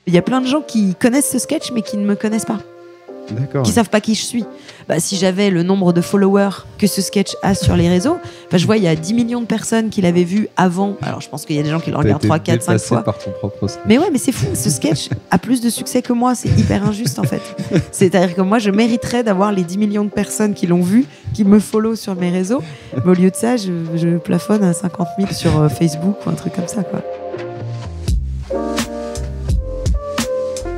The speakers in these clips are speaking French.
Il y a plein de gens qui connaissent ce sketch, mais qui ne me connaissent pas. D'accord. Qui savent pas qui je suis. Si j'avais le nombre de followers que ce sketch a sur les réseaux, je vois il y a 10 millions de personnes qui l'avaient vu avant. Alors je pense qu'il y a des gens qui le regardent 3, 4, 5 fois. Par ton propre sketch. Mais ouais, mais c'est fou, ce sketch a plus de succès que moi, c'est hyper injuste en fait. C'est-à-dire que moi je mériterais d'avoir les 10 millions de personnes qui l'ont vu, qui me follow sur mes réseaux, mais au lieu de ça, je plafonne à 50 000 sur Facebook ou un truc comme ça, quoi.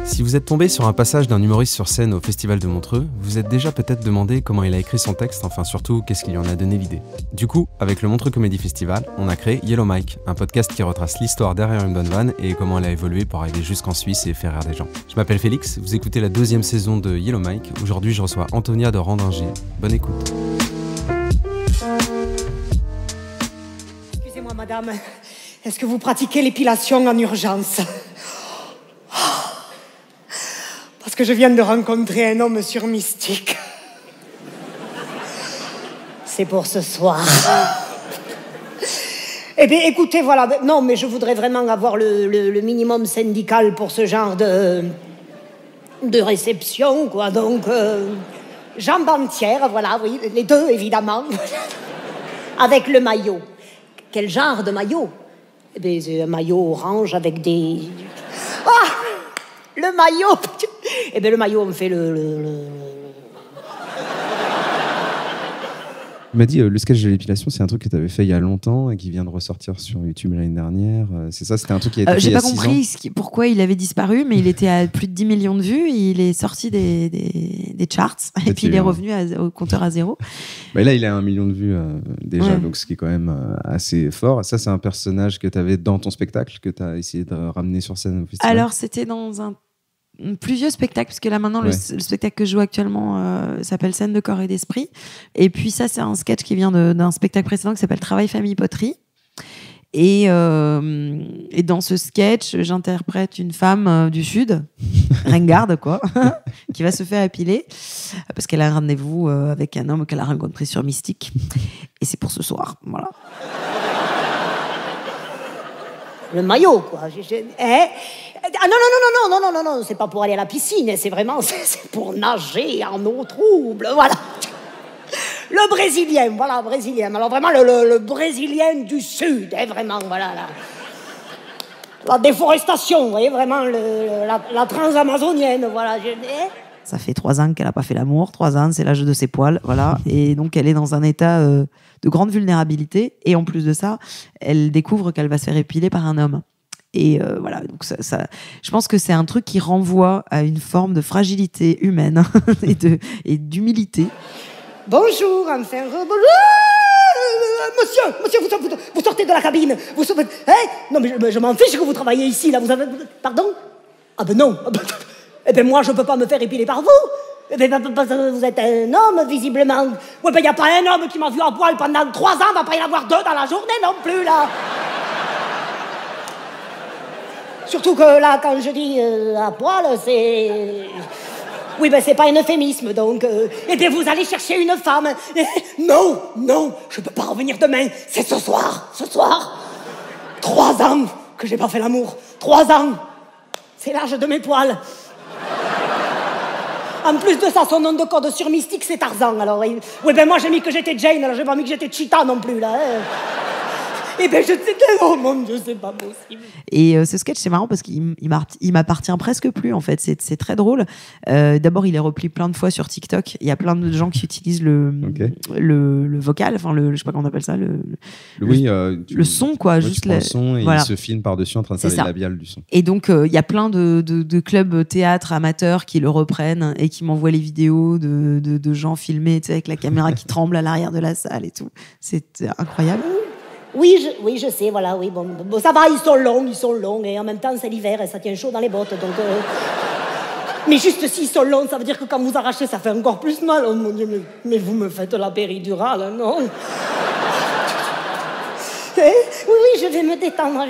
Si vous êtes tombé sur un passage d'un humoriste sur scène au Festival de Montreux, vous êtes déjà peut-être demandé comment il a écrit son texte, enfin surtout qu'est-ce qui lui en a donné l'idée. Du coup, avec le Montreux Comedy Festival, on a créé Yellow Mike, un podcast qui retrace l'histoire derrière une bonne vanne et comment elle a évolué pour arriver jusqu'en Suisse et faire rire des gens. Je m'appelle Félix, vous écoutez la 2e saison de Yellow Mike. Aujourd'hui, je reçois Antonia de Randinger. Bonne écoute. Excusez-moi madame, est-ce que vous pratiquez l'épilation en urgence ? Parce que je viens de rencontrer un homme sur Mystique. C'est pour ce soir. Eh bien, écoutez, voilà. Non, mais je voudrais vraiment avoir le minimum syndical pour ce genre de réception, quoi. Donc, jambes entières, voilà, oui. Les deux, évidemment. Avec le maillot. Quel genre de maillot ? Eh bien, c'est un maillot orange avec des... Ah ! Le maillot. Eh bien, le maillot, on me fait Il m'a dit, le sketch de l'épilation, c'est un truc que tu avais fait il y a longtemps et qui vient de ressortir sur YouTube l'année dernière. C'est ça, c'était un truc qui a été fait il y a 6 ans. J'ai pas compris pourquoi il avait disparu, mais il était à plus de 10 millions de vues. Il est sorti des charts et puis il est revenu au compteur à zéro. Là, il a 1 million de vues déjà, donc ce qui est quand même assez fort. Ça, c'est un personnage que tu avais dans ton spectacle, que tu as essayé de ramener sur scène au festival. Alors, c'était dans un plus vieux spectacle, puisque là maintenant le spectacle que je joue actuellement s'appelle Scène de corps et d'esprit, et puis ça c'est un sketch qui vient d'un spectacle précédent qui s'appelle Travail, famille, poterie, et dans ce sketch j'interprète une femme du sud, ringarde quoi, qui va se faire épiler parce qu'elle a un rendez-vous avec un homme qu'elle a rencontré sur Mystique, et c'est pour ce soir, voilà. Le maillot, quoi. Ah non, c'est pas pour aller à la piscine, c'est vraiment c'est pour nager en eau trouble, voilà. Le brésilien, voilà, brésilien. Alors vraiment le brésilien du sud, vraiment, voilà. La déforestation, vous voyez, vraiment la transamazonienne, voilà. Ça fait 3 ans qu'elle n'a pas fait l'amour, 3 ans, c'est l'âge de ses poils, voilà. Et donc, elle est dans un état de grande vulnérabilité. Et en plus de ça, elle découvre qu'elle va se faire épiler par un homme. Et voilà, donc ça, je pense que c'est un truc qui renvoie à une forme de fragilité humaine et d'humilité. Bonjour, enfin, monsieur, vous sortez de la cabine. Non, mais je m'en fiche que vous travaillez ici, là. Vous avez... Pardon ? Ah ben non. Eh ben moi, je peux pas me faire épiler par vous. Eh ben, vous êtes un homme, visiblement. Ouais, ben, y a pas un homme qui m'a vu à poil pendant 3 ans, va pas y en avoir 2 dans la journée non plus, là. Surtout que là, quand je dis à poil, c'est... Oui, ben c'est pas un euphémisme, donc... Eh bien, vous allez chercher une femme. Non, je peux pas revenir demain. C'est ce soir. 3 ans que j'ai pas fait l'amour. 3 ans. C'est l'âge de mes poils. En plus de ça, son nom de code sur Mystique, c'est Tarzan. Alors, oui, ben moi, j'ai mis que j'étais Jane, alors j'ai pas mis que j'étais Cheetah non plus, là. Eh ben, oh mon Dieu, c'est pas possible. Et ce sketch, c'est marrant parce qu'il m'appartient presque plus, en fait. C'est très drôle. D'abord, il est repris plein de fois sur TikTok. Il y a plein de gens qui utilisent le vocal, enfin, je sais pas comment on appelle ça, le son, quoi. Ouais, juste le son, et voilà. il se filme par-dessus en train de faire les labiales du son. Et donc, il y a plein de clubs théâtre amateurs qui le reprennent et qui m'envoient les vidéos de gens filmés, tu sais, avec la caméra qui tremble à l'arrière de la salle et tout. C'est incroyable. Oui, je sais, voilà, oui, bon, ça va, ils sont longs, et en même temps, c'est l'hiver, et ça tient chaud dans les bottes, donc... Mais juste s'ils sont longs, ça veut dire que quand vous arrachez, ça fait encore plus mal. Oh mon Dieu, mais vous me faites la péridurale, non? Oui, je vais me détendre,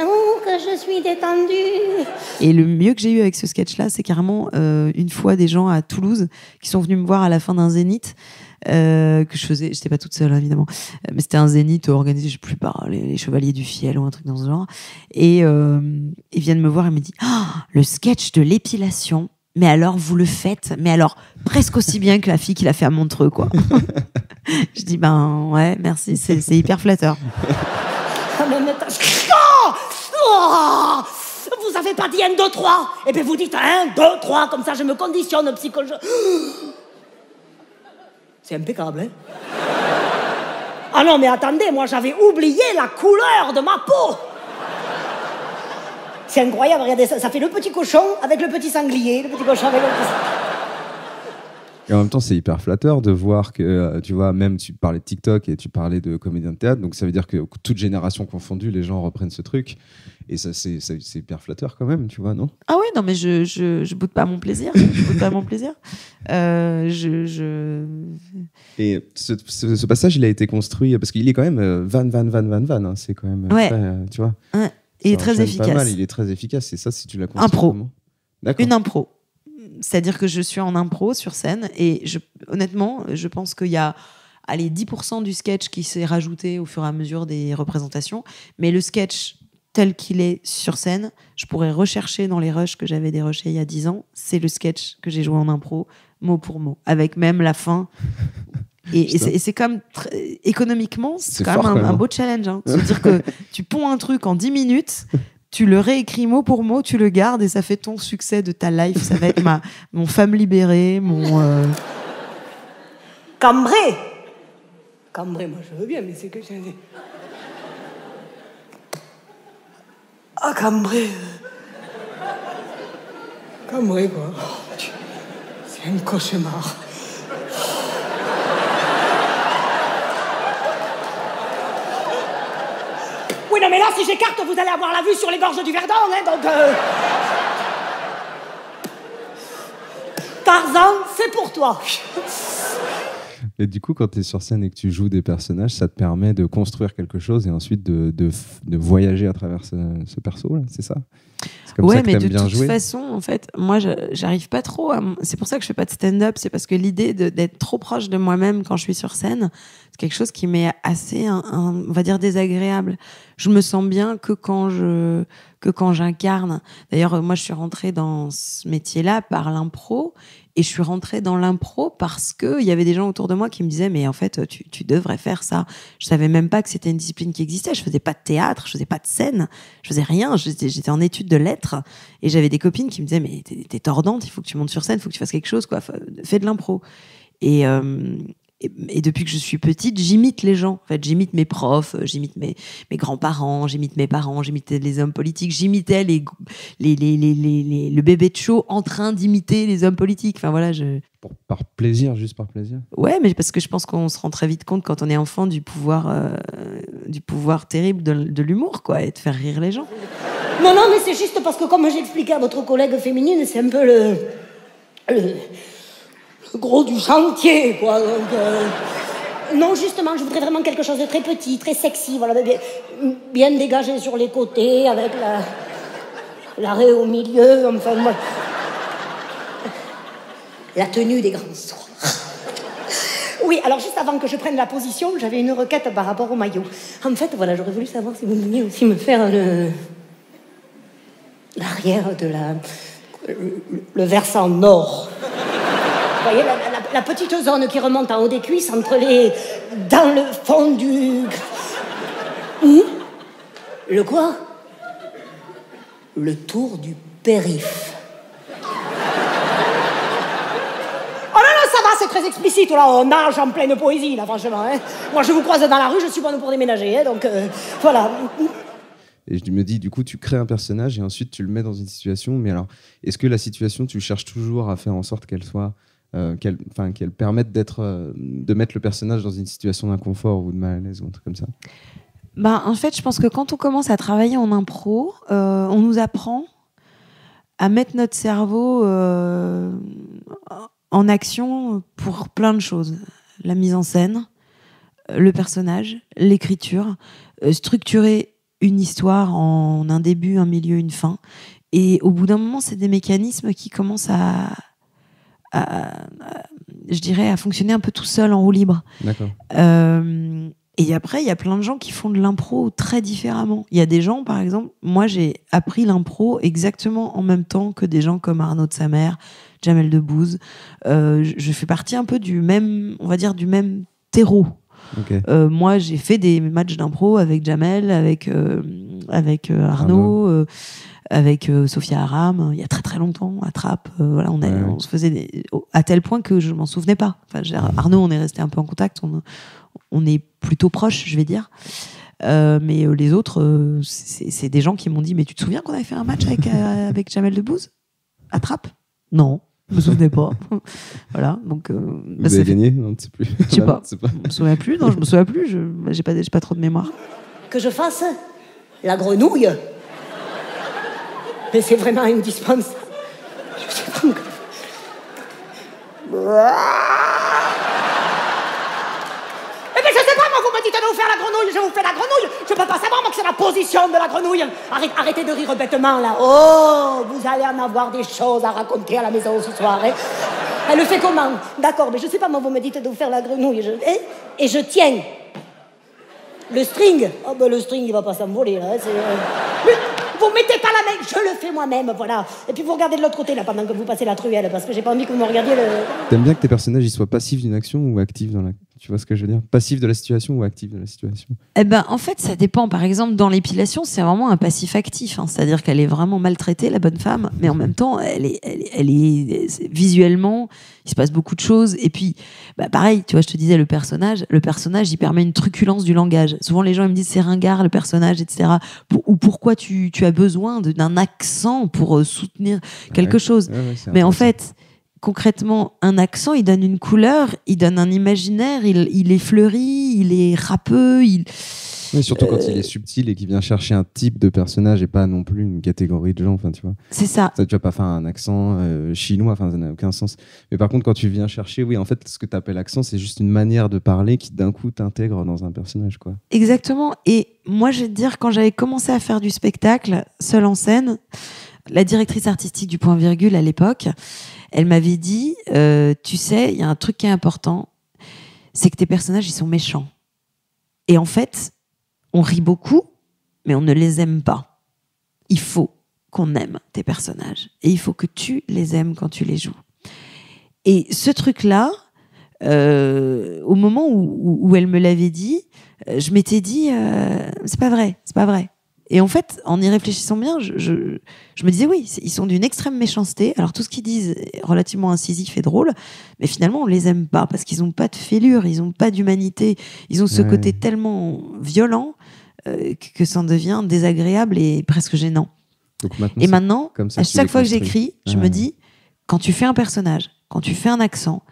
Oh, que je suis détendue. Et le mieux que j'ai eu avec ce sketch-là, c'est carrément une fois des gens à Toulouse qui sont venus me voir à la fin d'un zénith. que je faisais. J'étais pas toute seule, évidemment, mais c'était un zénith organisé, je sais plus, par les Chevaliers du Fiel ou un truc dans ce genre. Et ils viennent me voir et me disent le sketch de l'épilation. Mais alors, vous le faites, mais alors presque aussi bien que la fille qui l'a fait à Montreux, quoi. Je dis, ben ouais, merci, c'est hyper flatteur. Vous avez pas dit 1, 2, 3. Et puis vous dites 1, 2, 3, comme ça je me conditionne psychologiquement. C'est impeccable, hein. Ah non, mais attendez, moi j'avais oublié la couleur de ma peau. C'est incroyable, regardez, ça fait le petit cochon avec le petit sanglier, le petit cochon avec le petit... Et en même temps, c'est hyper flatteur de voir que, tu vois, même tu parlais de TikTok et tu parlais de comédien de théâtre, donc ça veut dire que toute génération confondue, les gens reprennent ce truc. Et ça, c'est hyper flatteur quand même, tu vois, non? Ah oui, non, mais je boude pas mon plaisir. Je boude pas mon plaisir. Et ce passage, il a été construit, parce qu'il est quand même van, hein, c'est quand même ouais. très, tu vois. Ouais. Il est très efficace. Pas mal, il est très efficace. Et ça, si tu l'as construit impro. Comment? D'accord. Une impro. C'est-à-dire que je suis en impro sur scène et honnêtement, je pense qu'il y a 10% du sketch qui s'est rajouté au fur et à mesure des représentations. Mais le sketch tel qu'il est sur scène, je pourrais rechercher dans les rushs que j'avais dérushés il y a 10 ans. C'est le sketch que j'ai joué en impro, mot pour mot, avec même la fin. Et c'est comme économiquement, c'est quand même un beau challenge. Hein. C'est-à-dire que tu ponds un truc en 10 minutes, tu le réécris mot pour mot, tu le gardes et ça fait ton succès de ta life. Ça va être mon femme libérée, mon... Cambré, moi je veux bien, mais c'est que j'ai... Ah, cambré, quoi. Oh, c'est un cauchemar. Oui, non, mais là, si j'écarte, vous allez avoir la vue sur les gorges du Verdon, hein, donc... Tarzan, c'est pour toi. Et du coup, quand tu es sur scène et que tu joues des personnages, ça te permet de construire quelque chose et ensuite de voyager à travers ce perso-là, c'est ça? C'est comme ça que mais de bien toute jouer. façon, en fait, moi, j'arrive pas trop à... C'est pour ça que je fais pas de stand-up, c'est parce que l'idée d'être trop proche de moi-même quand je suis sur scène, c'est quelque chose qui m'est assez, on va dire, désagréable. Je me sens bien que quand j'incarne. D'ailleurs, moi, je suis rentrée dans ce métier-là par l'impro. Et je suis rentrée dans l'impro parce qu'il y avait des gens autour de moi qui me disaient « Mais en fait, tu devrais faire ça. » Je savais même pas que c'était une discipline qui existait. Je faisais pas de théâtre, je faisais pas de scène, je faisais rien. J'étais en études de lettres. Et j'avais des copines qui me disaient « Mais t'es tordante, il faut que tu montes sur scène, il faut que tu fasses quelque chose, quoi. Fais de l'impro. » Et depuis que je suis petite, j'imite les gens. En fait, j'imite mes profs, j'imite mes grands-parents, j'imite mes parents, j'imitais les hommes politiques, j'imitais le bébé de show en train d'imiter les hommes politiques. Enfin voilà, Par plaisir, juste par plaisir. Ouais, mais parce que je pense qu'on se rend très vite compte quand on est enfant du pouvoir terrible de l'humour, quoi, et de faire rire les gens. Non, mais c'est juste parce que comme j'expliquais à votre collègue féminine, c'est un peu le gros du chantier, quoi. Donc, non, justement, je voudrais vraiment quelque chose de très petit, très sexy, voilà, bien dégagé sur les côtés, avec l'arrêt au milieu, enfin, moi... La tenue des grands soirs. Oui, alors juste avant que je prenne la position, j'avais une requête par rapport au maillot. En fait, voilà, j'aurais voulu savoir si vous pouviez aussi me faire l'arrière de le versant nord. Vous voyez, la petite zone qui remonte en haut des cuisses entre dans le fond du... Le quoi? Le tour du périph'. Oh non, ça va, c'est très explicite, là, on nage en pleine poésie, là, franchement. Hein. Moi, je vous croise dans la rue, je suis bonne pour déménager, hein, donc voilà. Et je me dis, du coup, tu crées un personnage et ensuite tu le mets dans une situation. Mais alors, est-ce que la situation, tu cherches toujours à faire en sorte qu'elle soit... qu'elle permette de mettre le personnage dans une situation d'inconfort ou de malaise ou un truc comme ça? En fait, je pense que quand on commence à travailler en impro, on nous apprend à mettre notre cerveau en action pour plein de choses. La mise en scène, le personnage, l'écriture, structurer une histoire en un début, un milieu, une fin. Et au bout d'un moment, c'est des mécanismes qui commencent à je dirais, à fonctionner un peu tout seul en roue libre. D'accord. Et après, il y a plein de gens qui font de l'impro très différemment. Il y a des gens, par exemple, moi j'ai appris l'impro exactement en même temps que des gens comme Arnaud de Samer, Jamel Debbouze. Je fais partie un peu du même, on va dire, du même terreau. Okay. Moi, j'ai fait des matchs d'impro avec Jamel, avec Arnaud. Avec Sophia Aram, il y a très très longtemps, à Trappes. Voilà, on se faisait à tel point que je m'en souvenais pas. Enfin, Arnaud, on est resté un peu en contact. On est plutôt proches, je vais dire. Mais les autres, c'est des gens qui m'ont dit, mais tu te souviens qu'on avait fait un match avec Jamel Debbouze à Trappes ? Non, je me souvenais pas. Voilà, donc. Vous avez gagné ? Non, ne sais plus. Je sais pas. Je me souviens plus. Non, je me souviens plus. J'ai pas trop de mémoire. Que je fasse la grenouille. Mais c'est vraiment indispensable. Je sais pas. Eh bien, je sais pas, moi, vous me dites de vous faire la grenouille, je vous fais la grenouille. Je peux pas savoir, moi, que c'est la position de la grenouille. Arrêtez de rire bêtement, là. Oh, vous allez en avoir des choses à raconter à la maison ce soir, hein. Elle le fait comment ? D'accord, mais je sais pas, moi, vous me dites de vous faire la grenouille. Et je tiens. Le string. Oh, ben, le string, il va pas s'envoler, là. Vous mettez pas la main, je le fais moi-même, voilà. Et puis vous regardez de l'autre côté, là, pendant que vous passez la truelle, parce que j'ai pas envie que vous me regardiez le... T'aimes bien que tes personnages ils soient passifs d'une action ou actifs dans la... Tu vois ce que je veux dire ? Passif de la situation ou actif de la situation ? Eh ben, en fait, ça dépend. Par exemple, dans l'épilation, c'est vraiment un passif actif. Hein. C'est-à-dire qu'elle est vraiment maltraitée, la bonne femme, mais en même temps, elle est visuellement, il se passe beaucoup de choses. Et puis, bah, pareil, tu vois, je te disais, le personnage, il permet une truculence du langage. Souvent, les gens ils me disent c'est ringard le personnage, etc. Ou pourquoi tu as besoin d'un accent pour soutenir quelque chose. Mais en fait, concrètement, un accent, il donne une couleur, il donne un imaginaire, il est fleuri, il est râpeux, Oui, surtout quand il est subtil et qu'il vient chercher un type de personnage et pas non plus une catégorie de gens, enfin tu vois. C'est ça. Tu vas pas faire un accent chinois, enfin ça n'a aucun sens. Mais par contre, quand tu viens chercher, oui, en fait, ce que tu appelles accent, c'est juste une manière de parler qui d'un coup t'intègre dans un personnage, quoi. Exactement. Et moi, je vais te dire, quand j'avais commencé à faire du spectacle, seule en scène, la directrice artistique du Point Virgule à l'époque, elle m'avait dit, tu sais, il y a un truc qui est important, c'est que tes personnages, ils sont méchants. Et en fait, on rit beaucoup, mais on ne les aime pas. Il faut qu'on aime tes personnages. Et il faut que tu les aimes quand tu les joues. Et ce truc-là, au moment où elle me l'avait dit, je m'étais dit, c'est pas vrai. Et en fait, en y réfléchissant bien, je me disais, oui, ils sont d'une extrême méchanceté. Alors, tout ce qu'ils disent est relativement incisif et drôle, mais finalement, on les aime pas parce qu'ils n'ont pas de fêlure, ils n'ont pas d'humanité. Ils ont ce côté tellement violent que ça en devient désagréable et presque gênant. Donc maintenant, à chaque fois que j'écris, je me dis, quand tu fais un personnage, quand tu fais un accent,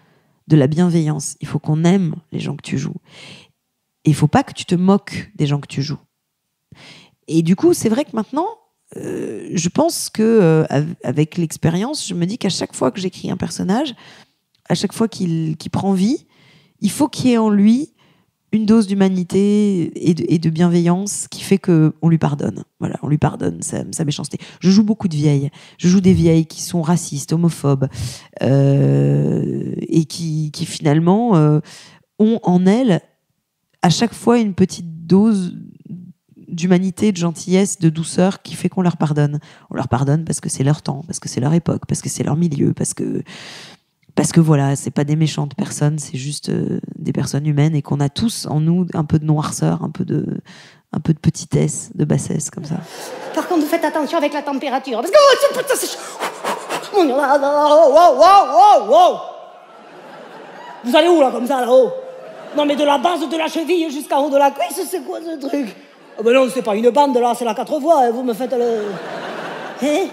de la bienveillance, il faut qu'on aime les gens que tu joues. Et il faut pas que tu te moques des gens que tu joues. Et du coup, c'est vrai que maintenant, je pense que avec l'expérience, je me dis qu'à chaque fois que j'écris un personnage, à chaque fois qu'il prend vie, il faut qu'il y ait en lui une dose d'humanité et de bienveillance qui fait qu'on lui pardonne. Voilà, on lui pardonne sa méchanceté. Je joue beaucoup de vieilles. Je joue des vieilles qui sont racistes, homophobes, et qui finalement ont en elles à chaque fois une petite dose d'humanité, de gentillesse, de douceur qui fait qu'on leur pardonne. On leur pardonne parce que c'est leur temps, parce que c'est leur époque, parce que c'est leur milieu, parce que voilà, c'est pas des méchantes personnes, c'est juste des personnes humaines et qu'on a tous en nous un peu de noirceur, un peu de petitesse, de bassesse, comme ça. Par contre, vous faites attention avec la température, parce que vous allez où là, comme ça, là-haut? Non mais de la base de la cheville jusqu'en haut de la cuisse, c'est quoi ce truc? Ah ben non, c'est pas une bande là, c'est la 4 voies, vous me faites le... Hein?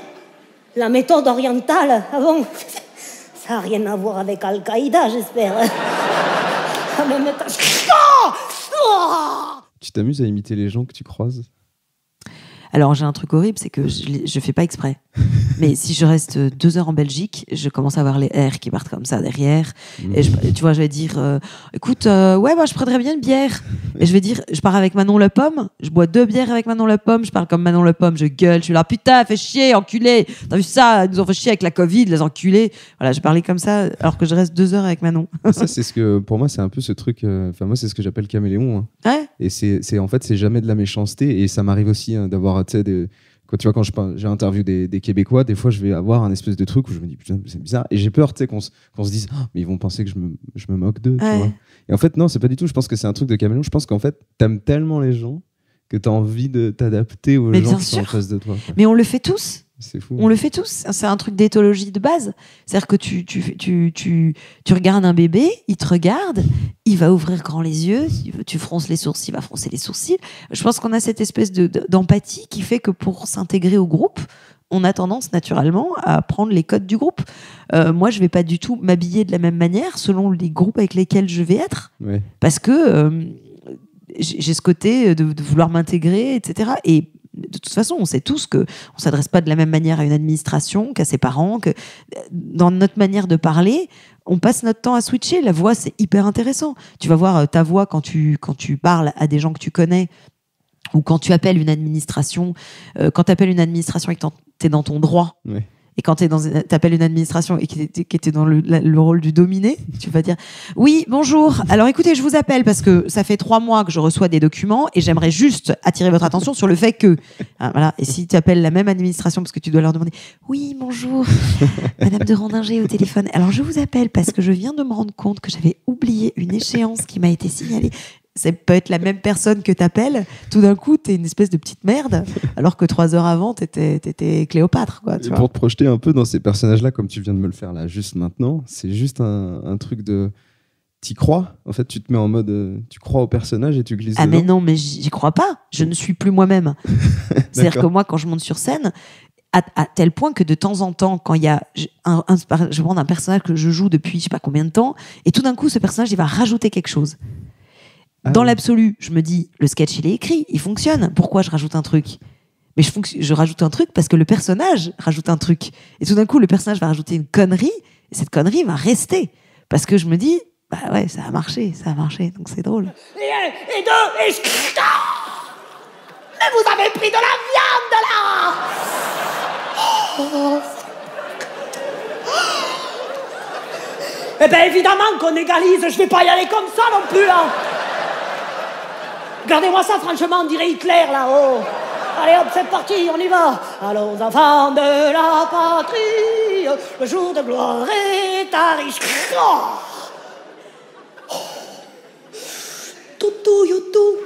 La méthode orientale, ah bon? Ça n'a rien à voir avec Al-Qaïda, j'espère. Ah mais Tu t'amuses à imiter les gens que tu croises? Alors, j'ai un truc horrible, c'est que je fais pas exprès. Mais si je reste 2 heures en Belgique, je commence à avoir les R qui partent comme ça derrière. Et tu vois, je vais dire, écoute, ouais, je prendrais bien une bière. Et je vais dire, je pars avec Manon Le Pomme, je bois 2 bières avec Manon Le Pomme, je parle comme Manon Le Pomme, je gueule, je suis là, putain, fais chier, enculé. T'as vu ça? Ils nous ont fait chier avec la Covid, les enculés. Voilà, je parlais comme ça, alors que je reste 2 heures avec Manon. Ça, c'est ce que, pour moi, c'est un peu ce truc, moi, c'est ce que j'appelle caméléon. Hein. Ouais. Et en fait, c'est jamais de la méchanceté. Et ça m'arrive aussi d'avoir, tu sais, quand j'ai interviewé des Québécois, des fois, je vais avoir un espèce de truc où je me dis, putain, c'est bizarre. Et j'ai peur, tu sais, qu'on se dise, mais ils vont penser que je me moque d'eux, tu vois. Et en fait, non, c'est pas du tout. Je pense que c'est un truc de caméléon. Je pense qu'en fait, t'aimes tellement les gens que t'as envie de t'adapter aux gens qui sont en face de toi. Quoi. Mais on le fait tous. C'est fou. On le fait tous. C'est un truc d'éthologie de base. C'est-à-dire que tu regardes un bébé, il te regarde, il va ouvrir grand les yeux, tu fronces les sourcils, il va froncer les sourcils. Je pense qu'on a cette espèce d'empathie qui fait que pour s'intégrer au groupe, on a tendance naturellement à prendre les codes du groupe. Moi, je vais pas du tout m'habiller de la même manière selon les groupes avec lesquels je vais être. Ouais. Parce que j'ai ce côté de vouloir m'intégrer, etc. Et de toute façon, on sait tous qu'on ne s'adresse pas de la même manière à une administration qu'à ses parents, que dans notre manière de parler, on passe notre temps à switcher. La voix, c'est hyper intéressant. Tu vas voir ta voix quand tu parles à des gens que tu connais ou quand tu appelles une administration. Quand tu appelles une administration et que tu es dans ton droit, ouais. Et quand tu appelles une administration et qui était dans le rôle du dominé, tu vas dire « Oui, bonjour. Alors écoutez, je vous appelle parce que ça fait 3 mois que je reçois des documents et j'aimerais juste attirer votre attention sur le fait que... » Voilà. Et si tu appelles la même administration parce que tu dois leur demander « Oui, bonjour, Madame de Randinger au téléphone. Alors je vous appelle parce que je viens de me rendre compte que j'avais oublié une échéance qui m'a été signalée. » Ça peut être la même personne que t'appelles. Tout d'un coup, t'es une espèce de petite merde, alors que 3 heures avant, t'étais Cléopâtre. Quoi, et pour te projeter un peu dans ces personnages-là, comme tu viens de me le faire là, juste maintenant, c'est juste un truc de... T'y crois? En fait, tu te mets en mode... tu crois au personnage et tu glisses dedans. Mais non, mais j'y crois pas. Je ne suis plus moi-même. C'est-à-dire que moi, quand je monte sur scène, à tel point que de temps en temps, quand il y a je vais prendre un personnage que je joue depuis je sais pas combien de temps, et tout d'un coup, ce personnage, il va rajouter quelque chose. Dans l'absolu, je me dis, le sketch, il est écrit, il fonctionne. Pourquoi je rajoute un truc? Mais je rajoute un truc parce que le personnage rajoute un truc. Et tout d'un coup, le personnage va rajouter une connerie, et cette connerie va rester. Parce que je me dis, bah ouais, ça a marché, donc c'est drôle. Et deux, et... Mais vous avez pris de la viande, là! Eh ben évidemment qu'on égalise, je vais pas y aller comme ça non plus, là! Regardez-moi ça, franchement, on dirait Hitler, là-haut. Allez, hop, c'est parti, on y va. Allons, enfants de la patrie, le jour de gloire est arrivé. Toutou, youtou.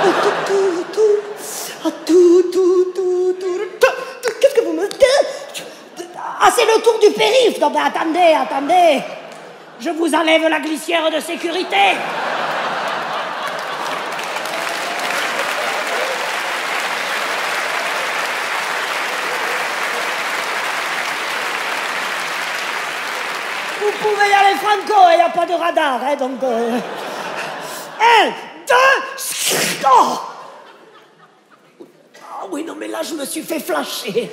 Toutou, youtou. Toutou. Qu'est-ce que vous me dites? Ah, c'est le tour du périph'. Non, mais attendez. Je vous enlève la glissière de sécurité. Vous pouvez y aller franco, il n'y a pas de radar, hein, donc... 1, 2... Oh! Ah oui, non, mais là, je me suis fait flasher.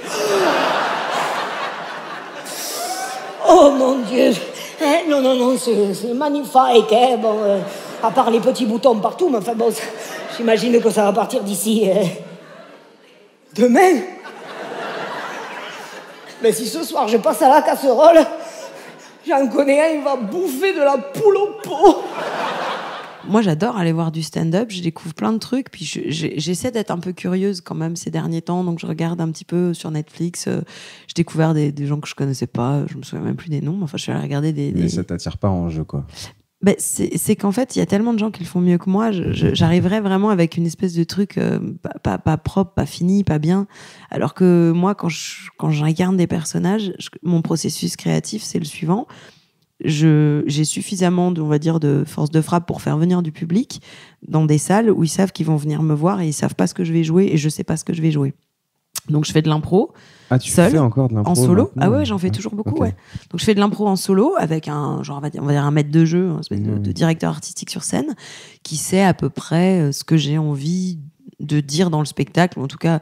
Oh, mon Dieu. Non, c'est magnifique, hein, bon... à part les petits boutons partout, mais enfin, bon, j'imagine que ça va partir d'ici... demain. Mais si ce soir, je passe à la casserole... J'en connais un, il va bouffer de la poule au pot. Moi, j'adore aller voir du stand-up. Je découvre plein de trucs. Puis j'essaie d'être un peu curieuse quand même ces derniers temps. Donc, je regarde un petit peu sur Netflix. J'ai découvert des gens que je connaissais pas. Je me souviens même plus des noms. Enfin, je suis allée regarder des... Mais ça t'attire pas en jeu, quoi. Ben, c'est qu'en fait, il y a tellement de gens qui le font mieux que moi. J'arriverais vraiment avec une espèce de truc pas propre, pas fini, pas bien. Alors que moi, quand j'incarne des personnages, mon processus créatif, c'est le suivant. J'ai suffisamment, on va dire, de force de frappe pour faire venir du public dans des salles où ils savent qu'ils vont venir me voir et ils savent pas ce que je vais jouer et je sais pas ce que je vais jouer. Donc, je fais de l'impro. Ah, tu seul, fais encore de l'impro en solo? maintenant? Ah ouais, j'en fais toujours beaucoup, okay. ouais. Donc je fais de l'impro en solo avec on va dire un maître de jeu, un espèce de directeur artistique sur scène qui sait à peu près ce que j'ai envie de dire dans le spectacle, ou en tout cas,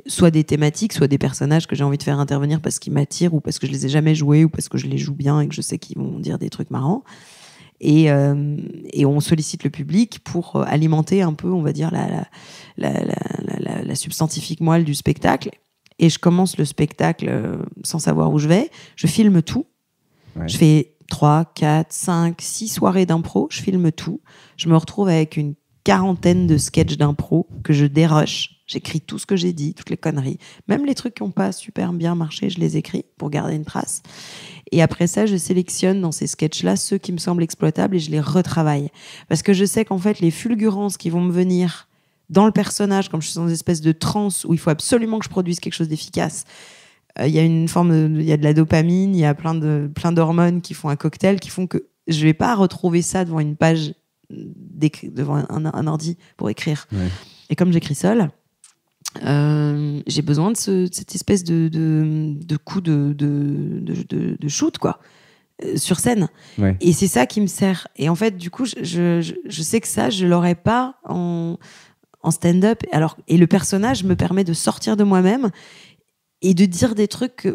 soit des thématiques, soit des personnages que j'ai envie de faire intervenir parce qu'ils m'attirent, ou parce que je les ai jamais joués, ou parce que je les joue bien et que je sais qu'ils vont dire des trucs marrants. Et on sollicite le public pour alimenter un peu, on va dire, la substantifique moelle du spectacle. Et je commence le spectacle sans savoir où je vais. Je filme tout. Ouais. Je fais 3, 4, 5, 6 soirées d'impro. Je filme tout. Je me retrouve avec une 40aine de sketchs d'impro que je dérush. J'écris tout ce que j'ai dit, toutes les conneries. Même les trucs qui n'ont pas super bien marché, je les écris pour garder une trace. Et après ça, je sélectionne dans ces sketchs-là ceux qui me semblent exploitables et je les retravaille. Parce que je sais qu'en fait, les fulgurances qui vont me venir dans le personnage, comme je suis dans une espèce de transe où il faut absolument que je produise quelque chose d'efficace, il y a il y a de la dopamine, il y a plein d'hormones qui font un cocktail, qui font que je vais pas retrouver ça devant une page, devant un ordi pour écrire. Ouais. Et comme j'écris seule, j'ai besoin de cette espèce de coup de shoot, quoi, sur scène. Ouais. Et c'est ça qui me sert. Et en fait, du coup, je sais que ça, je l'aurais pas en stand-up. Et le personnage me permet de sortir de moi-même et de dire des trucs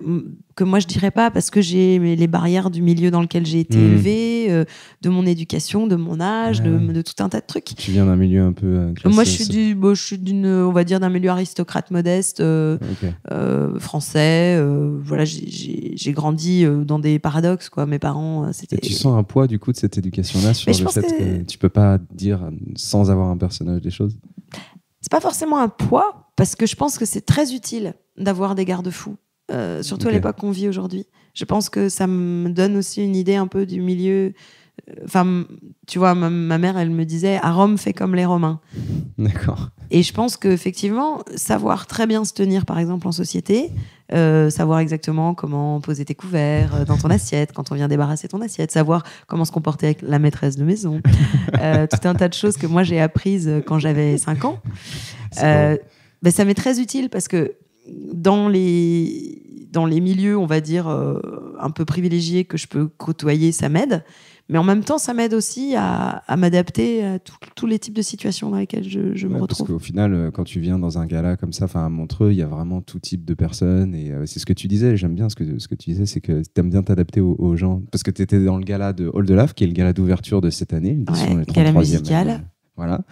que moi je dirais pas parce que j'ai les barrières du milieu dans lequel j'ai été élevée, de mon éducation, de mon âge, de tout un tas de trucs. Tu viens d'un milieu un peu classé. Moi je suis on va dire d'un milieu aristocrate modeste, français. Voilà, j'ai grandi dans des paradoxes, quoi. Mes parents, c'était. Et tu sens un poids du coup de cette éducation-là sur le fait que tu peux pas dire sans avoir un personnage des choses. C'est pas forcément un poids, parce que je pense que c'est très utile d'avoir des garde-fous, surtout à l'époque qu'on vit aujourd'hui. Je pense que ça me donne aussi une idée un peu du milieu. Enfin, tu vois, ma mère, elle me disait « à Rome, fais comme les Romains ». D'accord. Et je pense qu'effectivement, savoir très bien se tenir, par exemple, en société, savoir exactement comment poser tes couverts dans ton assiette, quand on vient débarrasser ton assiette, savoir comment se comporter avec la maîtresse de maison, tout un tas de choses que moi, j'ai apprises quand j'avais 5 ans. Ça m'est très utile parce que dans les milieux, on va dire, un peu privilégiés que je peux côtoyer, ça m'aide. Mais en même temps, ça m'aide aussi à m'adapter à tous les types de situations dans lesquelles je me retrouve. Parce qu'au final, quand tu viens dans un gala comme ça, à Montreux, il y a vraiment tout type de personnes. Et c'est ce que tu disais, j'aime bien ce que tu disais, c'est que tu aimes bien t'adapter aux gens. Parce que tu étais dans le gala de Hall de Lave, qui est le gala d'ouverture de cette année. Ouais, gala musical. Voilà.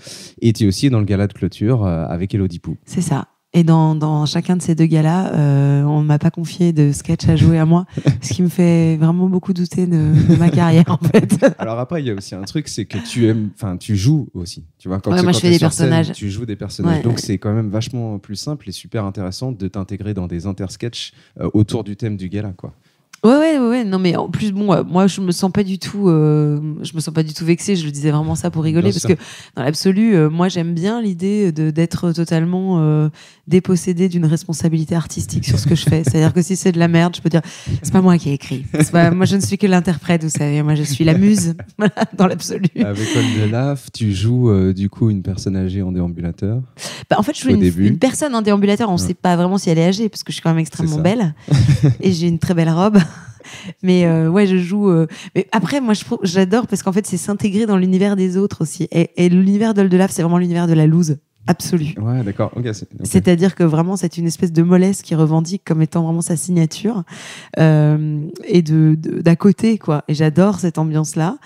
Et tu es aussi dans le gala de clôture avec Élodie Pou. C'est ça. Et dans chacun de ces 2 galas, on m'a pas confié de sketch à jouer à moi, ce qui me fait vraiment beaucoup douter de ma carrière, en fait. Alors après, il y a aussi un truc, c'est que tu joues aussi. Tu vois, quand moi, je fais des personnages. Scène, tu joues des personnages. Ouais, donc, c'est quand même vachement plus simple et super intéressant de t'intégrer dans des intersketchs autour du thème du gala, quoi. Ouais. Non, mais en plus, bon, moi, je me sens pas du tout vexée. Je le disais vraiment ça pour rigoler, parce que dans l'absolu, moi, j'aime bien l'idée d'être totalement dépossédée d'une responsabilité artistique sur ce que je fais. C'est-à-dire que si c'est de la merde, je peux dire, c'est pas moi qui ai écrit. Moi, je ne suis que l'interprète, vous savez. Moi, je suis la muse, dans l'absolu. Avec Hall de Lave, tu joues du coup une personne âgée en déambulateur. En fait, je joue une personne en déambulateur. On ne sait pas vraiment si elle est âgée, parce que je suis quand même extrêmement belle et j'ai une très belle robe. Mais je joue. Mais après, moi, j'adore parce qu'en fait, c'est s'intégrer dans l'univers des autres aussi. Et l'univers d'Hall de Lave, c'est vraiment l'univers de la loose absolue. Ouais, d'accord. Okay. C'est-à-dire que vraiment, c'est une espèce de mollesse qui revendique comme étant vraiment sa signature et d'à côté, quoi. Et j'adore cette ambiance-là.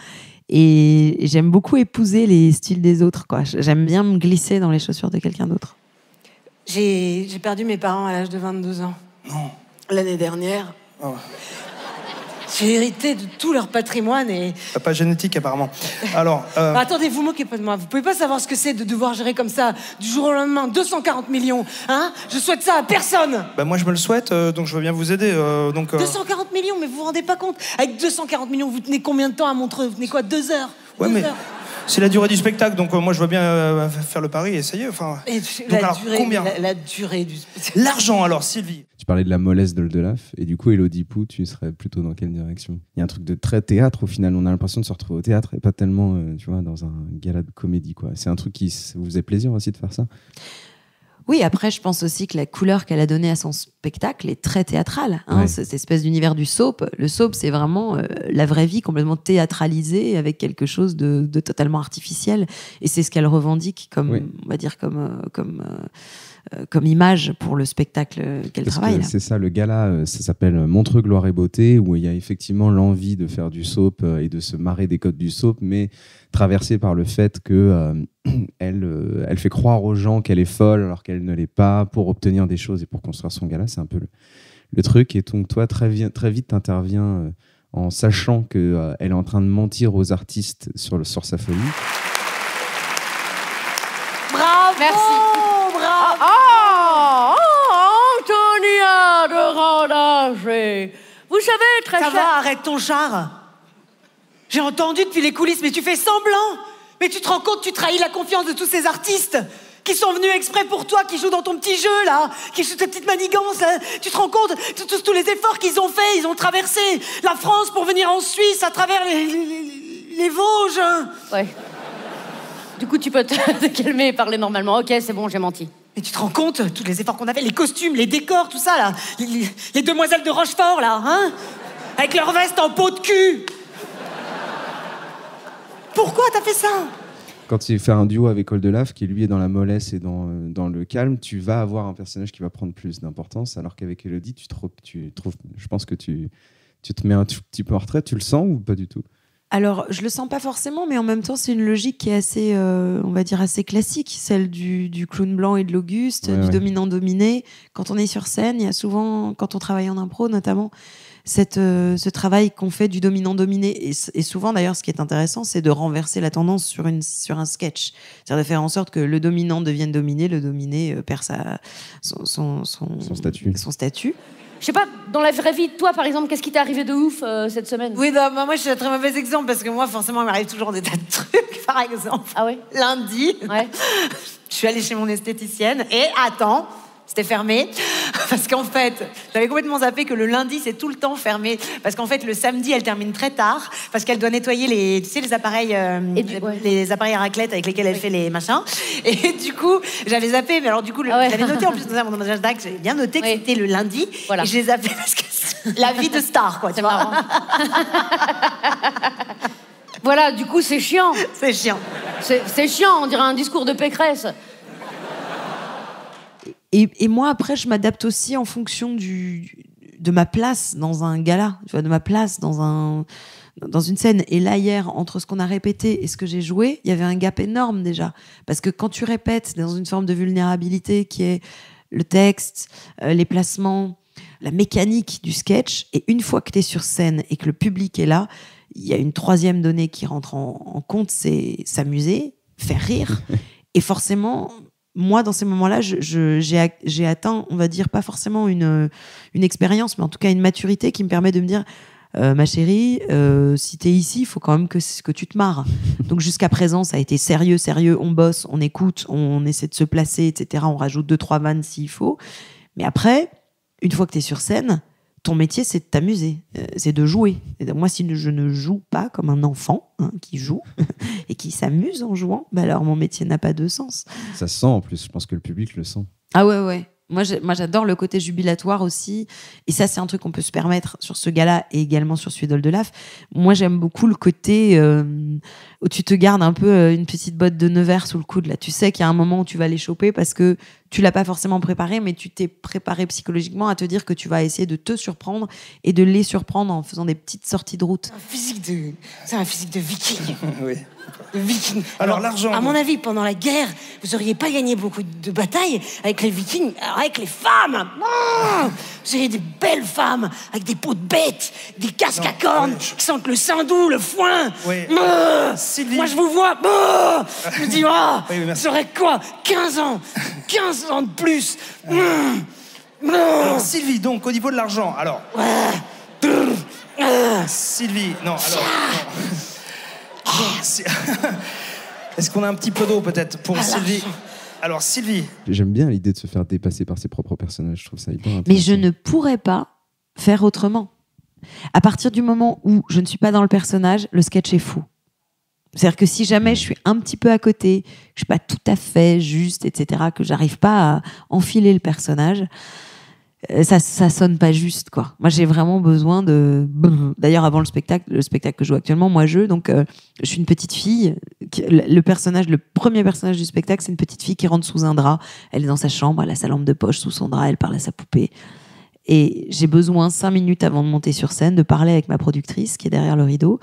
Et j'aime beaucoup épouser les styles des autres, quoi. J'aime bien me glisser dans les chaussures de quelqu'un d'autre. J'ai perdu mes parents à l'âge de 22 ans. Non. L'année dernière. Oh. J'ai hérité de tout leur patrimoine et... Pas génétique, apparemment. Alors... attendez, vous moquez pas de moi. Vous pouvez pas savoir ce que c'est de devoir gérer comme ça, du jour au lendemain, 240 millions. Hein ? Je souhaite ça à personne. Moi, je me le souhaite, donc je veux bien vous aider. 240 millions, mais vous vous rendez pas compte ? Avec 240 millions, vous tenez combien de temps à Montreux ? Vous tenez quoi, 2 heures ? Ouais, 2 heures. C'est la durée du spectacle, donc moi, je veux bien faire le pari et essayer. La durée du spectacle. L'argent, alors, Sylvie. Tu parlais de la mollesse d'Hall de Lave, et du coup, Élodie Pou, tu serais plutôt dans quelle direction ? Il y a un truc de très théâtre au final, on a l'impression de se retrouver au théâtre et pas tellement, tu vois, dans un gala de comédie, quoi. C'est un truc qui vous faisait plaisir aussi de faire ça ? Oui, après, je pense aussi que la couleur qu'elle a donnée à son spectacle est très théâtrale. Ouais. Cette espèce d'univers du soap. Le soap, c'est vraiment la vraie vie complètement théâtralisée avec quelque chose de totalement artificiel. Et c'est ce qu'elle revendique comme, on va dire, comme image pour le spectacle qu'elle travaille. C'est ça, le gala, ça s'appelle Montreux, gloire et beauté, où il y a effectivement l'envie de faire du soap et de se marrer des codes du soap, mais traversée par le fait que elle fait croire aux gens qu'elle est folle alors qu'elle ne l'est pas pour obtenir des choses et pour construire son gala. C'est un peu le truc. Et donc toi, très vite, t'interviens en sachant qu'elle est en train de mentir aux artistes sur sa folie. Bravo. Merci. Bravo. Antonia de Randager. Vous savez, très Ça cher... va, arrête ton char. J'ai entendu depuis les coulisses, mais tu fais semblant. Mais tu te rends compte, tu trahis la confiance de tous ces artistes qui sont venus exprès pour toi, qui jouent dans ton petit jeu, là, qui jouent tes petites manigances, là. Tu te rends compte, tous les efforts qu'ils ont faits, ils ont traversé la France pour venir en Suisse à travers les Vosges. Ouais. Du coup, tu peux te calmer et parler normalement. Ok, c'est bon, j'ai menti. Mais tu te rends compte, tous les efforts qu'on avait, les costumes, les décors, tout ça, là. Les demoiselles de Rochefort, là, hein. Avec leur veste en peau de cul. Pourquoi t'as fait ça? Quand tu fais un duo avec Oldelaf, qui lui est dans la mollesse et dans le calme, tu vas avoir un personnage qui va prendre plus d'importance, alors qu'avec Élodie, tu trouves, je pense que tu te mets un tout petit peu en retrait. Tu le sens ou pas du tout? Alors, je le sens pas forcément, mais en même temps, c'est une logique qui est assez, on va dire, assez classique, celle du clown blanc et de l'Auguste, du dominant-dominé. Quand on est sur scène, il y a souvent, quand on travaille en impro notamment, ce travail qu'on fait du dominant-dominé. Et souvent, d'ailleurs, ce qui est intéressant, c'est de renverser la tendance sur un sketch. C'est-à-dire de faire en sorte que le dominant devienne dominé, le dominé perd son statut. Je sais pas, dans la vraie vie, toi, par exemple, qu'est-ce qui t'est arrivé de ouf cette semaine? Oui, non, moi, je suis un très mauvais exemple parce que moi, forcément, il m'arrive toujours des tas de trucs. Par exemple, Ah ouais? lundi, je suis allée chez mon esthéticienne et attends, c'était fermé. Parce qu'en fait, j'avais complètement zappé que le lundi, c'est tout le temps fermé. Parce qu'en fait, le samedi, elle termine très tard. Parce qu'elle doit nettoyer les appareils, les appareils à raclette avec lesquels elle fait les machins. Et du coup, j'avais zappé. Mais alors, du coup, j'avais noté en plus dans mon agenda que j'avais bien noté que c'était le lundi. Voilà. Et je l'ai zappé parce que c'est la vie de star, quoi. Tu vois. Voilà, du coup, c'est chiant. C'est chiant. C'est chiant, on dirait un discours de Pécresse. Et moi, après, je m'adapte aussi en fonction de ma place dans un gala, tu vois, de ma place dans une scène. Et là, hier, entre ce qu'on a répété et ce que j'ai joué, il y avait un gap énorme déjà. Parce que quand tu répètes dans une forme de vulnérabilité qui est le texte, les placements, la mécanique du sketch, et une fois que tu es sur scène et que le public est là, il y a une troisième donnée qui rentre en compte, c'est s'amuser, faire rire. Et forcément... Moi, dans ces moments-là, j'ai atteint, on va dire, pas forcément une expérience, mais en tout cas une maturité qui me permet de me dire ma chérie, si t'es ici, il faut quand même que tu te marres. Donc jusqu'à présent, ça a été sérieux, on bosse, on écoute, on essaie de se placer, etc. On rajoute 2-3 vannes s'il faut. Mais après, une fois que t'es sur scène, ton métier, c'est de t'amuser, c'est de jouer. Et moi, si je ne joue pas comme un enfant qui joue et qui s'amuse en jouant, bah alors mon métier n'a pas de sens. Ça se sent en plus, je pense que le public le sent. Ah ouais. Moi, j'adore le côté jubilatoire aussi. Et ça, c'est un truc qu'on peut se permettre sur ce gala et également sur celui d'Oldelaf. Moi, j'aime beaucoup le côté où tu te gardes un peu une petite botte de Nevers sous le coude. Là. Tu sais qu'il y a un moment où tu vas les choper parce que tu l'as pas forcément préparé, mais tu t'es préparé psychologiquement à te dire que tu vas essayer de te surprendre et de les surprendre en faisant des petites sorties de route. C'est un physique de viking. Oui. De viking. Alors, l'argent, À donc. mon avis, pendant la guerre, vous auriez pas gagné beaucoup de batailles avec les vikings, alors avec les femmes. Vous auriez des belles femmes avec des peaux de bêtes, des casques à cornes qui sentent le saindoux, le foin. Oui. Sylvie. Moi, je vous vois. Je me dis, Oui, merci. ça aurait quoi 15 ans de plus. Alors, Sylvie, donc, au niveau de l'argent, alors... Sylvie, non, alors... Non. Est-ce qu'on a un petit peu d'eau, peut-être, pour Sylvie? Alors, Sylvie... J'aime bien l'idée de se faire dépasser par ses propres personnages. Je trouve ça hyper intéressant. Mais je ne pourrais pas faire autrement. À partir du moment où je ne suis pas dans le personnage, le sketch est fou. C'est-à-dire que si jamais je suis un petit peu à côté, que je suis pas tout à fait juste, etc., que j'arrive pas à enfiler le personnage, ça sonne pas juste, quoi. Moi, j'ai vraiment besoin de... D'ailleurs, avant le spectacle que je joue actuellement, moi, donc, je suis une petite fille. Le premier personnage du spectacle, c'est une petite fille qui rentre sous un drap. Elle est dans sa chambre, elle a sa lampe de poche sous son drap, elle parle à sa poupée. Et j'ai besoin 5 minutes avant de monter sur scène de parler avec ma productrice qui est derrière le rideau.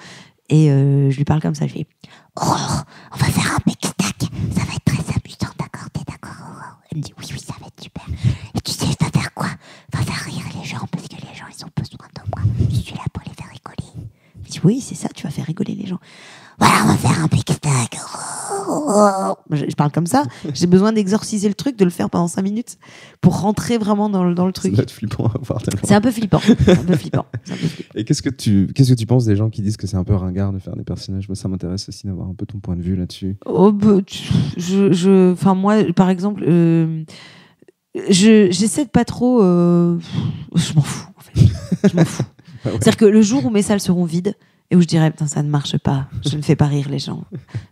Et je lui parle comme ça, je dis « Aurore, on va faire un spectacle, ça va être très amusant, d'accord, t'es d'accord, Aurore ?» Elle me dit « Oui, ça va être super. Et tu sais, va faire quoi? Va faire rire les gens, parce que les gens, ils ont besoin de moi. Je suis là pour les faire rigoler. » Je dis « Oui, c'est ça, tu vas faire rigoler les gens. Voilà, on va faire un spectacle. Je parle comme ça. J'ai besoin d'exorciser le truc, de le faire pendant 5 minutes pour rentrer vraiment dans le truc. Ça doit être flippant à voir tellement. C'est un peu flippant. Et qu'est-ce que tu penses des gens qui disent que c'est un peu ringard de faire des personnages? Moi, ça m'intéresse aussi d'avoir un peu ton point de vue là-dessus. Enfin, moi, par exemple, j'essaie de pas trop. Je m'en fous, en fait. Je m'en fous. Ouais. C'est-à-dire que le jour où mes salles seront vides et où je dirais, putain, ça ne marche pas, je ne fais pas rire les gens,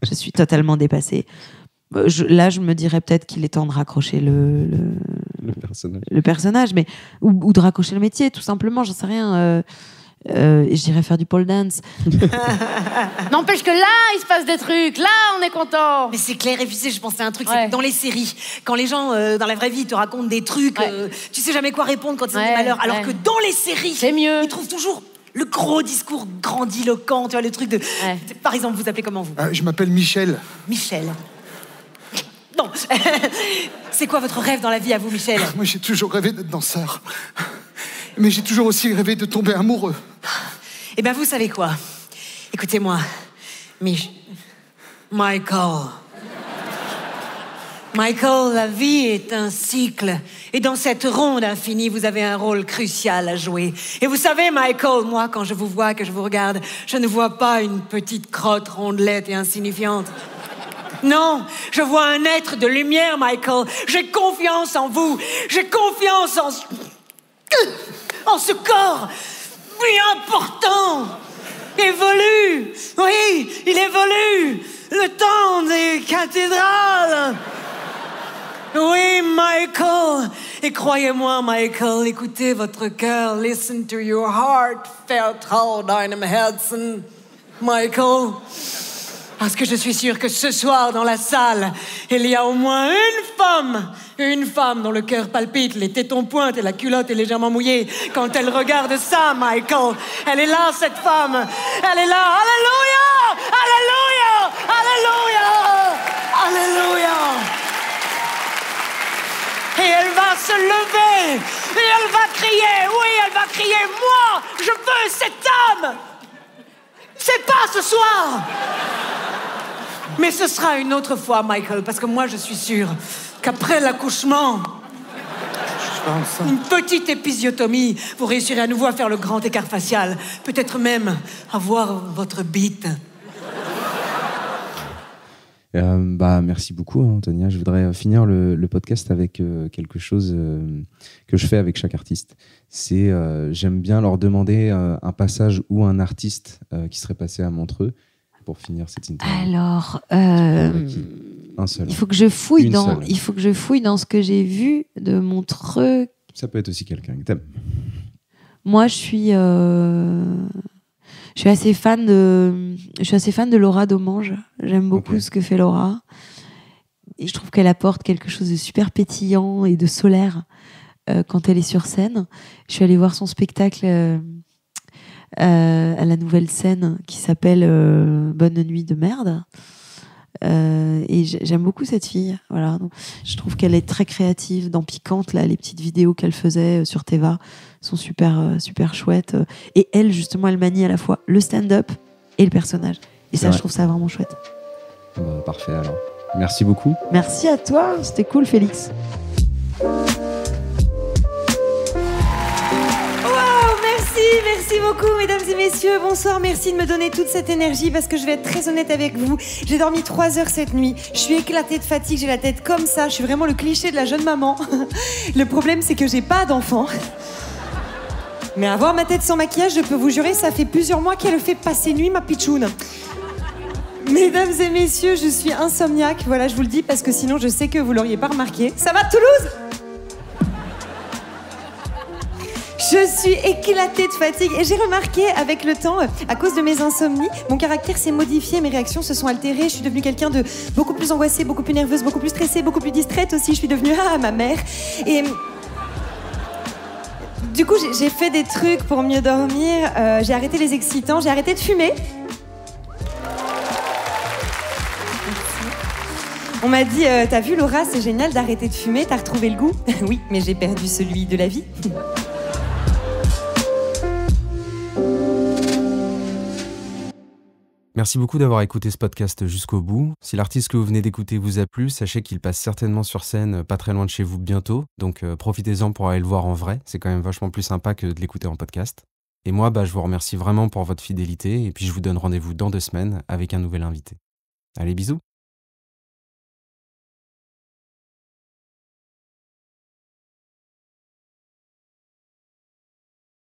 je suis totalement dépassée. Là, je me dirais peut-être qu'il est temps de raccrocher le personnage, mais ou de raccrocher le métier, tout simplement, j'en sais rien. Je dirais faire du pole dance. N'empêche que là, il se passe des trucs. Là, on est content. Mais c'est clair, et puis je pensais à un truc, c'est que dans les séries, quand les gens, dans la vraie vie, te racontent des trucs, tu sais jamais quoi répondre quand ils ont des malheurs, alors que dans les séries, c'est mieux. Ils trouvent toujours le gros discours grandiloquent, tu vois, le truc de... Par exemple, vous appelez comment, vous? Je m'appelle Michel. Michel. Non. C'est quoi votre rêve dans la vie à vous, Michel? Moi, j'ai toujours rêvé d'être danseur. Mais j'ai toujours aussi rêvé de tomber amoureux. Eh bien, vous savez quoi? Écoutez-moi. Michael, la vie est un cycle. Et dans cette ronde infinie, vous avez un rôle crucial à jouer. Et vous savez, Michael, moi, quand je vous vois, que je vous regarde, je ne vois pas une petite crotte rondelette et insignifiante. Non, je vois un être de lumière, Michael. J'ai confiance en vous. J'ai confiance en ce corps. Oui, important. Évolue. Oui, il évolue. Le temps des cathédrales. Oui, Michael. Et croyez-moi, Michael, écoutez votre cœur. Listen to your heart, Fairchild Dynam Hudson. Michael. Parce que je suis sûre que ce soir, dans la salle, il y a au moins une femme dont le cœur palpite, les tétons pointent et la culotte est légèrement mouillée. Quand elle regarde ça, Michael, elle est là, cette femme. Elle est là. Alléluia! Alléluia! Alléluia! Alléluia! Et elle va se lever. Et elle va crier. Oui, elle va crier. Moi, je veux cette âme. C'est pas ce soir. Mais ce sera une autre fois, Michael, parce que moi, je suis sûre qu'après l'accouchement, une petite épisiotomie, vous réussirez à nouveau à faire le grand écart facial. Peut-être même à voir votre bite. Merci beaucoup, Antonia. Je voudrais finir le podcast avec quelque chose que je fais avec chaque artiste. C'est j'aime bien leur demander un passage ou un artiste qui serait passé à Montreux pour finir cette interview. Alors, un seul. Il faut que je fouille dans ce que j'ai vu de Montreux. Ça peut être aussi quelqu'un que t'aimes. Moi, je suis assez fan de Laura Domange. J'aime beaucoup ce que fait Laura. Et je trouve qu'elle apporte quelque chose de super pétillant et de solaire quand elle est sur scène. Je suis allée voir son spectacle à la Nouvelle Scène qui s'appelle Bonne nuit de merde. Et j'aime beaucoup cette fille. Voilà. Donc, je trouve qu'elle est très créative. Dans Piquante, là, les petites vidéos qu'elle faisait sur Teva sont super chouettes. Et elle, justement, elle manie à la fois le stand-up et le personnage. Et ça, je trouve ça vraiment chouette. Parfait, alors. Merci beaucoup. Merci à toi. C'était cool, Félix. Merci beaucoup, mesdames et messieurs. Bonsoir, merci de me donner toute cette énergie parce que je vais être très honnête avec vous. J'ai dormi 3 heures cette nuit. Je suis éclatée de fatigue, j'ai la tête comme ça. Je suis vraiment le cliché de la jeune maman. Le problème, c'est que j'ai pas d'enfant. Mais avoir ma tête sans maquillage, je peux vous jurer, ça fait plusieurs mois qu'elle fait passer nuit, ma pitchoune. Mesdames et messieurs, je suis insomniaque. Voilà, je vous le dis parce que sinon je sais que vous l'auriez pas remarqué. Ça va, Toulouse ? Je suis éclatée de fatigue et j'ai remarqué avec le temps, à cause de mes insomnies, mon caractère s'est modifié, mes réactions se sont altérées. Je suis devenue quelqu'un de beaucoup plus angoissé, beaucoup plus nerveuse, beaucoup plus stressée, beaucoup plus distraite aussi. Je suis devenue ma mère. Et du coup, j'ai fait des trucs pour mieux dormir. J'ai arrêté les excitants, j'ai arrêté de fumer. On m'a dit, t'as vu Laura, c'est génial d'arrêter de fumer, t'as retrouvé le goût. Oui, mais j'ai perdu celui de la vie. Merci beaucoup d'avoir écouté ce podcast jusqu'au bout. Si l'artiste que vous venez d'écouter vous a plu, sachez qu'il passe certainement sur scène pas très loin de chez vous bientôt. Donc profitez-en pour aller le voir en vrai. C'est quand même vachement plus sympa que de l'écouter en podcast. Et moi, je vous remercie vraiment pour votre fidélité. Et puis je vous donne rendez-vous dans 2 semaines avec un nouvel invité. Allez, bisous!